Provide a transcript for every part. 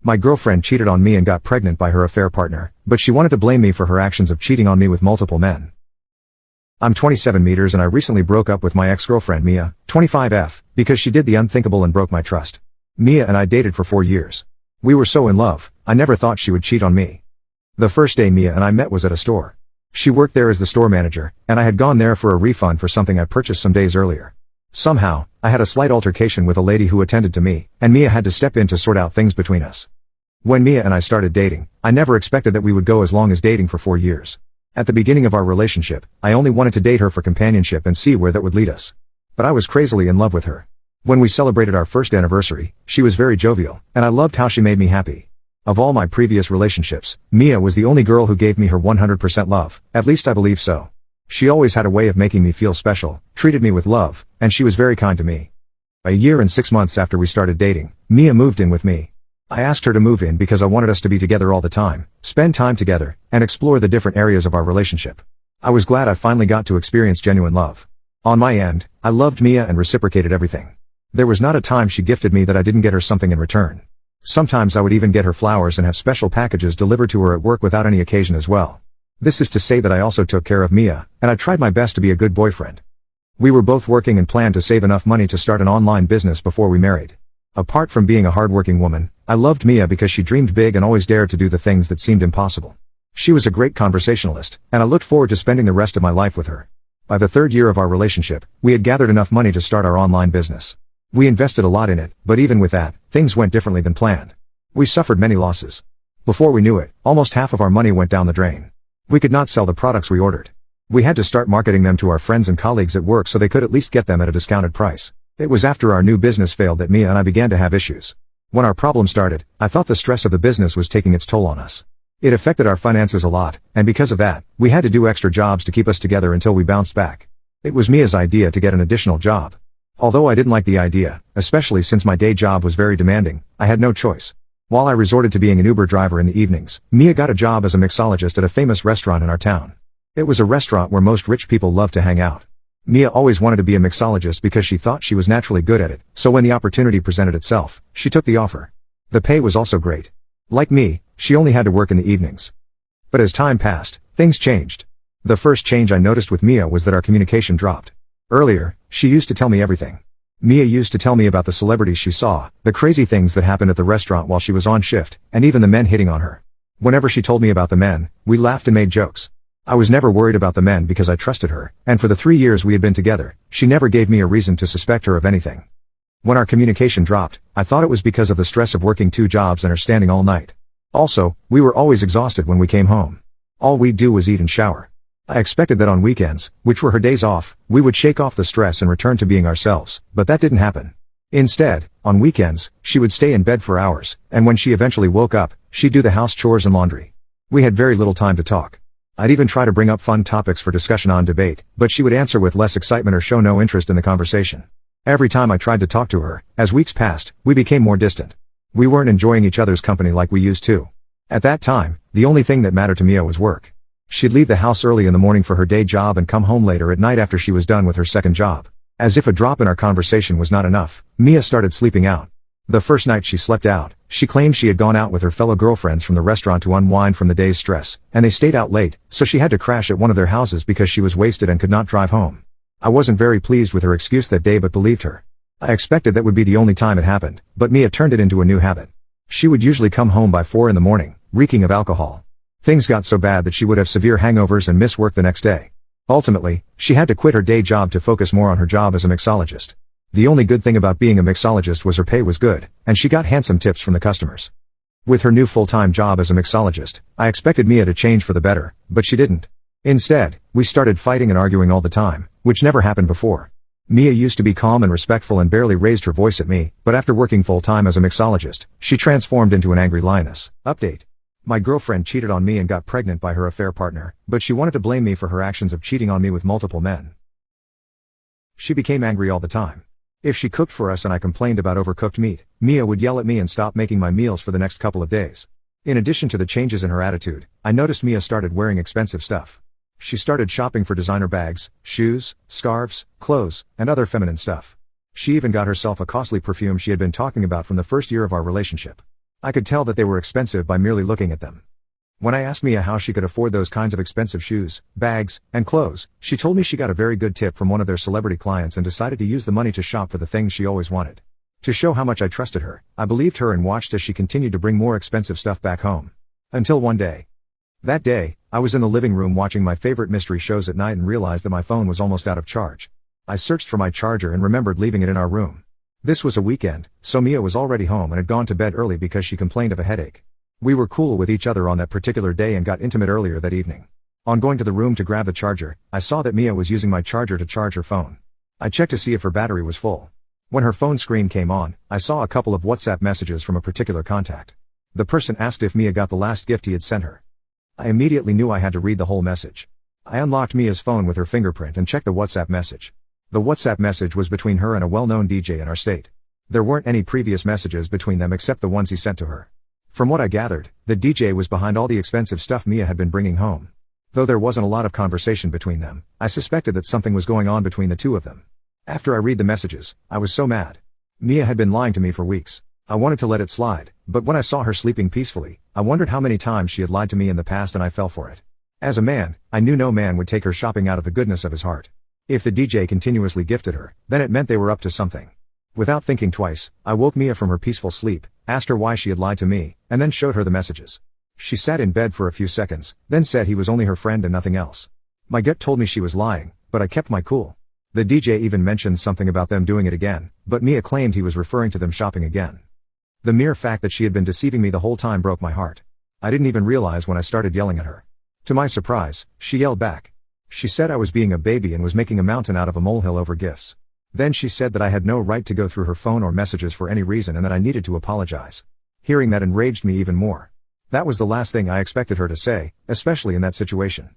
My girlfriend cheated on me and got pregnant by her affair partner, but she wanted to blame me for her actions of cheating on me with multiple men. I'm 27 meters and I recently broke up with my ex-girlfriend Mia, 25F, because she did the unthinkable and broke my trust. Mia and I dated for 4 years. We were so in love, I never thought she would cheat on me. The first day Mia and I met was at a store. She worked there as the store manager, and I had gone there for a refund for something I purchased some days earlier. Somehow, I had a slight altercation with a lady who attended to me, and Mia had to step in to sort out things between us. When Mia and I started dating, I never expected that we would go as long as dating for 4 years. At the beginning of our relationship, I only wanted to date her for companionship and see where that would lead us. But I was crazily in love with her. When we celebrated our first anniversary, she was very jovial, and I loved how she made me happy. Of all my previous relationships, Mia was the only girl who gave me her 100% love, at least I believe so. She always had a way of making me feel special, treated me with love, and she was very kind to me. A year and 6 months after we started dating, Mia moved in with me. I asked her to move in because I wanted us to be together all the time, spend time together, and explore the different areas of our relationship. I was glad I finally got to experience genuine love. On my end, I loved Mia and reciprocated everything. There was not a time she gifted me that I didn't get her something in return. Sometimes I would even get her flowers and have special packages delivered to her at work without any occasion as well. This is to say that I also took care of Mia, and I tried my best to be a good boyfriend. We were both working and planned to save enough money to start an online business before we married. Apart from being a hardworking woman, I loved Mia because she dreamed big and always dared to do the things that seemed impossible. She was a great conversationalist, and I looked forward to spending the rest of my life with her. By the 3rd year of our relationship, we had gathered enough money to start our online business. We invested a lot in it, but even with that, things went differently than planned. We suffered many losses. Before we knew it, almost half of our money went down the drain. We could not sell the products we ordered. We had to start marketing them to our friends and colleagues at work so they could at least get them at a discounted price. It was after our new business failed that Mia and I began to have issues. When our problem started, I thought the stress of the business was taking its toll on us. It affected our finances a lot, and because of that, we had to do extra jobs to keep us together until we bounced back. It was Mia's idea to get an additional job. Although I didn't like the idea, especially since my day job was very demanding, I had no choice. While I resorted to being an Uber driver in the evenings, Mia got a job as a mixologist at a famous restaurant in our town. It was a restaurant where most rich people love to hang out. Mia always wanted to be a mixologist because she thought she was naturally good at it, so when the opportunity presented itself, she took the offer. The pay was also great. Like me, she only had to work in the evenings. But as time passed, things changed. The first change I noticed with Mia was that our communication dropped. Earlier, she used to tell me everything. Mia used to tell me about the celebrities she saw, the crazy things that happened at the restaurant while she was on shift, and even the men hitting on her. Whenever she told me about the men, we laughed and made jokes. I was never worried about the men because I trusted her, and for the 3 years we had been together, she never gave me a reason to suspect her of anything. When our communication dropped, I thought it was because of the stress of working 2 jobs and her standing all night. Also, we were always exhausted when we came home. All we'd do was eat and shower. I expected that on weekends, which were her days off, we would shake off the stress and return to being ourselves, but that didn't happen. Instead, on weekends, she would stay in bed for hours, and when she eventually woke up, she'd do the house chores and laundry. We had very little time to talk. I'd even try to bring up fun topics for discussion on debate, but she would answer with less excitement or show no interest in the conversation. Every time I tried to talk to her, as weeks passed, we became more distant. We weren't enjoying each other's company like we used to. At that time, the only thing that mattered to Mia was work. She'd leave the house early in the morning for her day job and come home later at night after she was done with her second job. As if a drop in our conversation was not enough, Mia started sleeping out. The first night she slept out, she claimed she had gone out with her fellow girlfriends from the restaurant to unwind from the day's stress, and they stayed out late, so she had to crash at one of their houses because she was wasted and could not drive home. I wasn't very pleased with her excuse that day but believed her. I expected that would be the only time it happened, but Mia turned it into a new habit. She would usually come home by 4 in the morning, reeking of alcohol. Things got so bad that she would have severe hangovers and miss work the next day. Ultimately, she had to quit her day job to focus more on her job as a mixologist. The only good thing about being a mixologist was her pay was good, and she got handsome tips from the customers. With her new full-time job as a mixologist, I expected Mia to change for the better, but she didn't. Instead, we started fighting and arguing all the time, which never happened before. Mia used to be calm and respectful and barely raised her voice at me, but after working full-time as a mixologist, she transformed into an angry lioness. Update. My girlfriend cheated on me and got pregnant by her affair partner, but she wanted to blame me for her actions of cheating on me with multiple men. She became angry all the time. If she cooked for us and I complained about overcooked meat, Mia would yell at me and stop making my meals for the next couple of days. In addition to the changes in her attitude, I noticed Mia started wearing expensive stuff. She started shopping for designer bags, shoes, scarves, clothes, and other feminine stuff. She even got herself a costly perfume she had been talking about from the first year of our relationship. I could tell that they were expensive by merely looking at them. When I asked Mia how she could afford those kinds of expensive shoes, bags, and clothes, she told me she got a very good tip from one of their celebrity clients and decided to use the money to shop for the things she always wanted. To show how much I trusted her, I believed her and watched as she continued to bring more expensive stuff back home. Until one day. That day, I was in the living room watching my favorite mystery shows at night and realized that my phone was almost out of charge. I searched for my charger and remembered leaving it in our room. This was a weekend, so Mia was already home and had gone to bed early because she complained of a headache. We were cool with each other on that particular day and got intimate earlier that evening. On going to the room to grab the charger, I saw that Mia was using my charger to charge her phone. I checked to see if her battery was full. When her phone screen came on, I saw a couple of WhatsApp messages from a particular contact. The person asked if Mia got the last gift he had sent her. I immediately knew I had to read the whole message. I unlocked Mia's phone with her fingerprint and checked the WhatsApp message. The WhatsApp message was between her and a well-known DJ in our state. There weren't any previous messages between them except the ones he sent to her. From what I gathered, the DJ was behind all the expensive stuff Mia had been bringing home. Though there wasn't a lot of conversation between them, I suspected that something was going on between the two of them. After I read the messages, I was so mad. Mia had been lying to me for weeks. I wanted to let it slide, but when I saw her sleeping peacefully, I wondered how many times she had lied to me in the past and I fell for it. As a man, I knew no man would take her shopping out of the goodness of his heart. If the DJ continuously gifted her, then it meant they were up to something. Without thinking twice, I woke Mia from her peaceful sleep, asked her why she had lied to me, and then showed her the messages. She sat in bed for a few seconds, then said he was only her friend and nothing else. My gut told me she was lying, but I kept my cool. The DJ even mentioned something about them doing it again, but Mia claimed he was referring to them shopping again. The mere fact that she had been deceiving me the whole time broke my heart. I didn't even realize when I started yelling at her. To my surprise, she yelled back. She said I was being a baby and was making a mountain out of a molehill over gifts. Then she said that I had no right to go through her phone or messages for any reason and that I needed to apologize. Hearing that enraged me even more. That was the last thing I expected her to say, especially in that situation.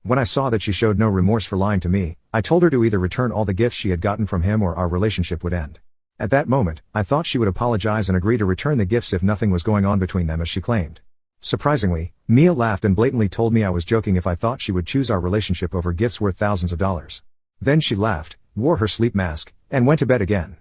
When I saw that she showed no remorse for lying to me, I told her to either return all the gifts she had gotten from him or our relationship would end. At that moment, I thought she would apologize and agree to return the gifts if nothing was going on between them as she claimed. Surprisingly, Mia laughed and blatantly told me I was joking if I thought she would choose our relationship over gifts worth thousands of dollars. Then she laughed, wore her sleep mask, and went to bed again.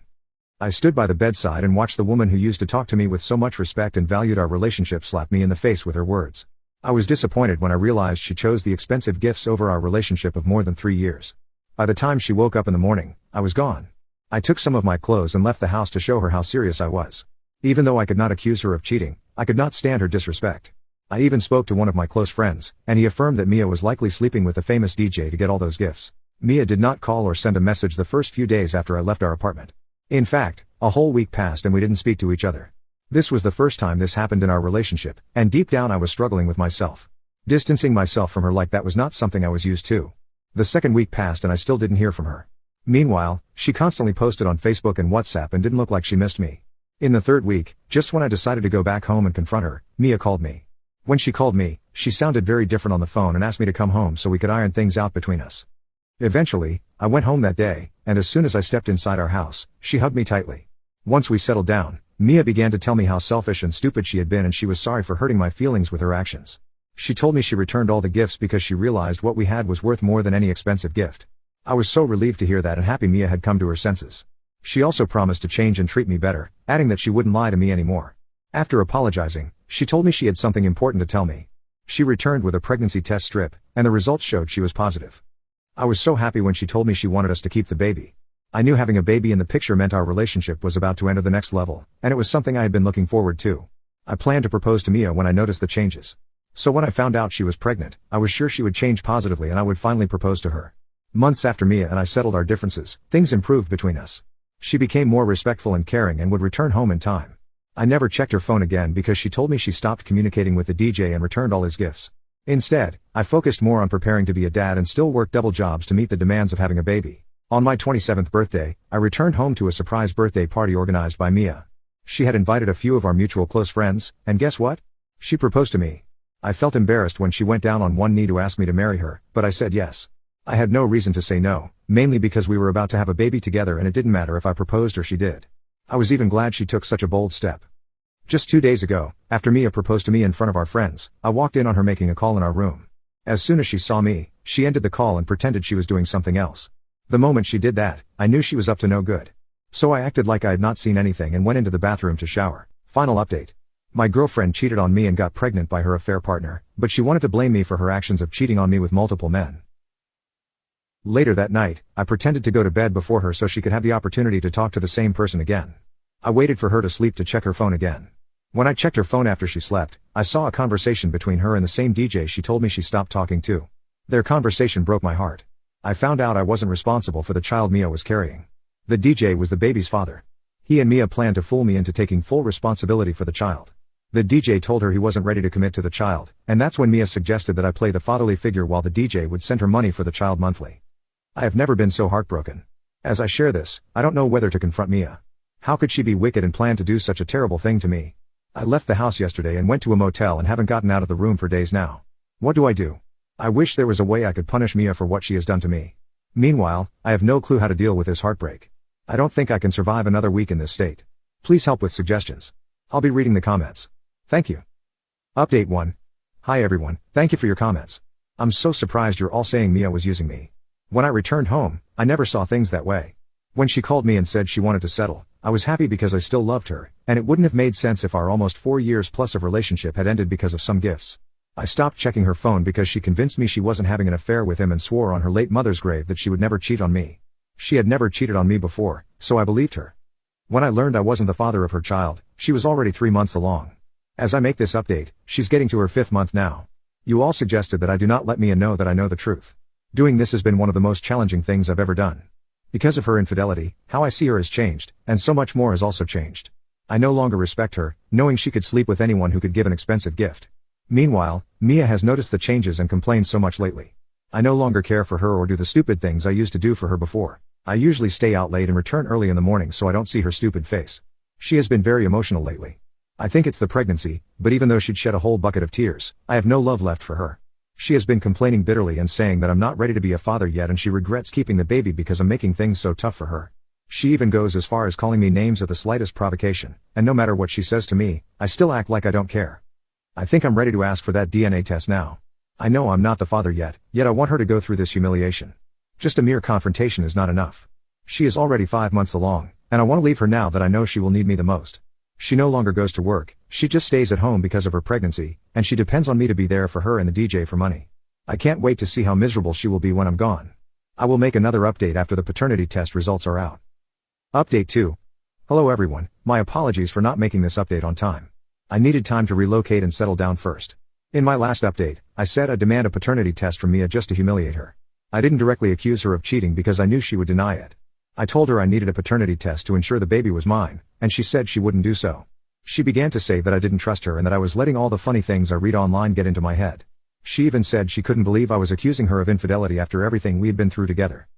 I stood by the bedside and watched the woman who used to talk to me with so much respect and valued our relationship slap me in the face with her words. I was disappointed when I realized she chose the expensive gifts over our relationship of more than 3 years. By the time she woke up in the morning, I was gone. I took some of my clothes and left the house to show her how serious I was. Even though I could not accuse her of cheating, I could not stand her disrespect. I even spoke to one of my close friends, and he affirmed that Mia was likely sleeping with the famous DJ to get all those gifts. Mia did not call or send a message the first few days after I left our apartment. In fact, a whole week passed and we didn't speak to each other. This was the first time this happened in our relationship, and deep down I was struggling with myself. Distancing myself from her like that was not something I was used to. The second week passed and I still didn't hear from her. Meanwhile, she constantly posted on Facebook and WhatsApp and didn't look like she missed me. In the third week, just when I decided to go back home and confront her, Mia called me. When she called me, she sounded very different on the phone and asked me to come home so we could iron things out between us. Eventually, I went home that day, and as soon as I stepped inside our house, she hugged me tightly. Once we settled down, Mia began to tell me how selfish and stupid she had been and she was sorry for hurting my feelings with her actions. She told me she returned all the gifts because she realized what we had was worth more than any expensive gift. I was so relieved to hear that and happy Mia had come to her senses. She also promised to change and treat me better, adding that she wouldn't lie to me anymore. After apologizing, she told me she had something important to tell me. She returned with a pregnancy test strip, and the results showed she was positive. I was so happy when she told me she wanted us to keep the baby. I knew having a baby in the picture meant our relationship was about to enter the next level, and it was something I had been looking forward to. I planned to propose to Mia when I noticed the changes. So when I found out she was pregnant, I was sure she would change positively and I would finally propose to her. Months after Mia and I settled our differences, things improved between us. She became more respectful and caring and would return home in time. I never checked her phone again because she told me she stopped communicating with the DJ and returned all his gifts. Instead, I focused more on preparing to be a dad and still worked double jobs to meet the demands of having a baby. On my 27th birthday, I returned home to a surprise birthday party organized by Mia. She had invited a few of our mutual close friends, and guess what? She proposed to me. I felt embarrassed when she went down on one knee to ask me to marry her, but I said yes. I had no reason to say no, mainly because we were about to have a baby together and it didn't matter if I proposed or she did. I was even glad she took such a bold step. Just 2 days ago, after Mia proposed to me in front of our friends, I walked in on her making a call in our room. As soon as she saw me, she ended the call and pretended she was doing something else. The moment she did that, I knew she was up to no good. So I acted like I had not seen anything and went into the bathroom to shower. Final update. My girlfriend cheated on me and got pregnant by her affair partner, but she wanted to blame me for her actions of cheating on me with multiple men. Later that night, I pretended to go to bed before her so she could have the opportunity to talk to the same person again. I waited for her to sleep to check her phone again. When I checked her phone after she slept, I saw a conversation between her and the same DJ she told me she stopped talking to. Their conversation broke my heart. I found out I wasn't responsible for the child Mia was carrying. The DJ was the baby's father. He and Mia planned to fool me into taking full responsibility for the child. The DJ told her he wasn't ready to commit to the child, and that's when Mia suggested that I play the fatherly figure while the DJ would send her money for the child monthly. I have never been so heartbroken. As I share this, I don't know whether to confront Mia. How could she be wicked and plan to do such a terrible thing to me? I left the house yesterday and went to a motel and haven't gotten out of the room for days now. What do I do? I wish there was a way I could punish Mia for what she has done to me. Meanwhile, I have no clue how to deal with this heartbreak. I don't think I can survive another week in this state. Please help with suggestions. I'll be reading the comments. Thank you. Update 1. Hi everyone, thank you for your comments. I'm so surprised you're all saying Mia was using me. When I returned home, I never saw things that way. When she called me and said she wanted to settle, I was happy because I still loved her, and it wouldn't have made sense if our almost 4 years plus of relationship had ended because of some gifts. I stopped checking her phone because she convinced me she wasn't having an affair with him and swore on her late mother's grave that she would never cheat on me. She had never cheated on me before, so I believed her. When I learned I wasn't the father of her child, she was already 3 months along. As I make this update, she's getting to her 5th month now. You all suggested that I do not let Mia know that I know the truth. Doing this has been one of the most challenging things I've ever done. Because of her infidelity, how I see her has changed, and so much more has also changed. I no longer respect her, knowing she could sleep with anyone who could give an expensive gift. Meanwhile, Mia has noticed the changes and complains so much lately. I no longer care for her or do the stupid things I used to do for her before. I usually stay out late and return early in the morning so I don't see her stupid face. She has been very emotional lately. I think it's the pregnancy, but even though she'd shed a whole bucket of tears, I have no love left for her. She has been complaining bitterly and saying that I'm not ready to be a father yet and she regrets keeping the baby because I'm making things so tough for her. She even goes as far as calling me names at the slightest provocation, and no matter what she says to me, I still act like I don't care. I think I'm ready to ask for that DNA test now. I know I'm not the father yet I want her to go through this humiliation. Just a mere confrontation is not enough. She is already 5 months along, and I want to leave her now that I know she will need me the most. She no longer goes to work, she just stays at home because of her pregnancy, and she depends on me to be there for her and the DJ for money. I can't wait to see how miserable she will be when I'm gone. I will make another update after the paternity test results are out. Update 2. Hello everyone, my apologies for not making this update on time. I needed time to relocate and settle down first. In my last update, I said I'd demand a paternity test from Mia just to humiliate her. I didn't directly accuse her of cheating because I knew she would deny it. I told her I needed a paternity test to ensure the baby was mine, and she said she wouldn't do so. She began to say that I didn't trust her and that I was letting all the funny things I read online get into my head. She even said she couldn't believe I was accusing her of infidelity after everything we had been through together.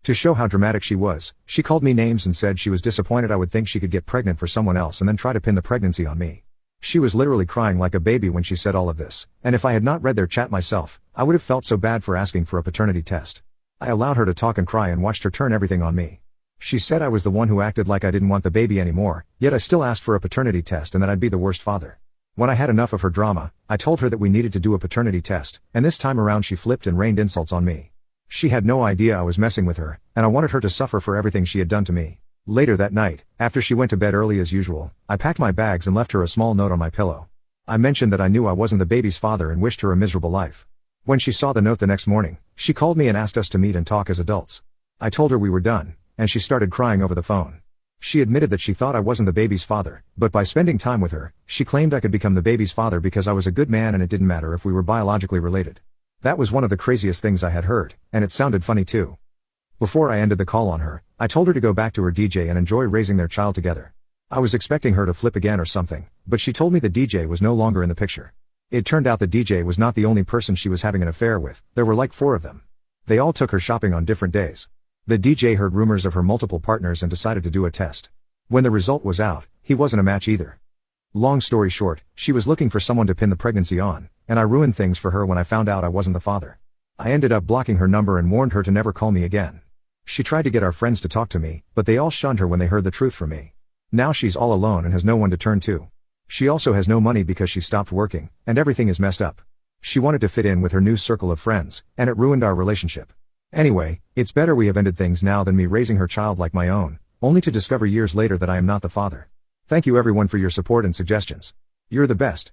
To show how dramatic she was, she called me names and said she was disappointed I would think she could get pregnant for someone else and then try to pin the pregnancy on me. She was literally crying like a baby when she said all of this, and if I had not read their chat myself, I would have felt so bad for asking for a paternity test. I allowed her to talk and cry and watched her turn everything on me. She said I was the one who acted like I didn't want the baby anymore, yet I still asked for a paternity test and that I'd be the worst father. When I had enough of her drama, I told her that we needed to do a paternity test, and this time around she flipped and rained insults on me. She had no idea I was messing with her, and I wanted her to suffer for everything she had done to me. Later that night, after she went to bed early as usual, I packed my bags and left her a small note on my pillow. I mentioned that I knew I wasn't the baby's father and wished her a miserable life. When she saw the note the next morning, she called me and asked us to meet and talk as adults. I told her we were done, and she started crying over the phone. She admitted that she thought I wasn't the baby's father, but by spending time with her, she claimed I could become the baby's father because I was a good man and it didn't matter if we were biologically related. That was one of the craziest things I had heard, and it sounded funny too. Before I ended the call on her, I told her to go back to her DJ and enjoy raising their child together. I was expecting her to flip again or something, but she told me the DJ was no longer in the picture. It turned out the DJ was not the only person she was having an affair with, there were like 4 of them. They all took her shopping on different days. The DJ heard rumors of her multiple partners and decided to do a test. When the result was out, he wasn't a match either. Long story short, she was looking for someone to pin the pregnancy on, and I ruined things for her when I found out I wasn't the father. I ended up blocking her number and warned her to never call me again. She tried to get our friends to talk to me, but they all shunned her when they heard the truth from me. Now she's all alone and has no one to turn to. She also has no money because she stopped working, and everything is messed up. She wanted to fit in with her new circle of friends, and it ruined our relationship. Anyway, it's better we have ended things now than me raising her child like my own, only to discover years later that I am not the father. Thank you everyone for your support and suggestions. You're the best.